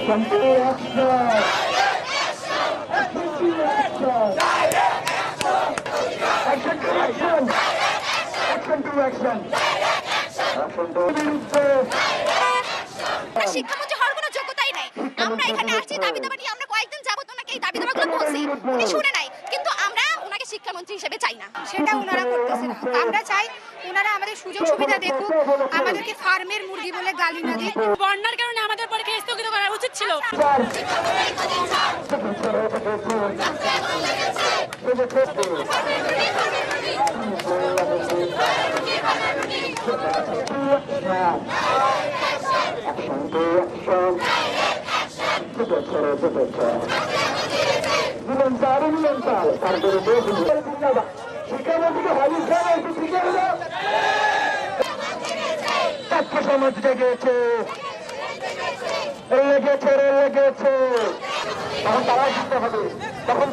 শিক্ষামন্ত্রী হওয়ার কোনো যোগ্যতাই নাই। আমরা এখানে আসছি দাবি দাবা নিয়ে, আমরা কয়েকদিন যাবত ওনাকে এই দাবি দাবাগুলো বলছি, উনি শুনে নাই, কিন্তু আমরা ওনাকে শিক্ষামন্ত্রী হিসেবে চাই না, সেটা ওনারা করতেছে না। আমরা চাই ওনারা আমাদের সুযোগ সুবিধা দেখুক, আমাদেরকে ফার্মের মুরগি বলে গালি না দিক। বন্যার কারণে আমাদের পরীক্ষা স্থগিত করা উচিত ছিল। সমাজ লেগেছে তখন তারা শিখতে হবে, তখন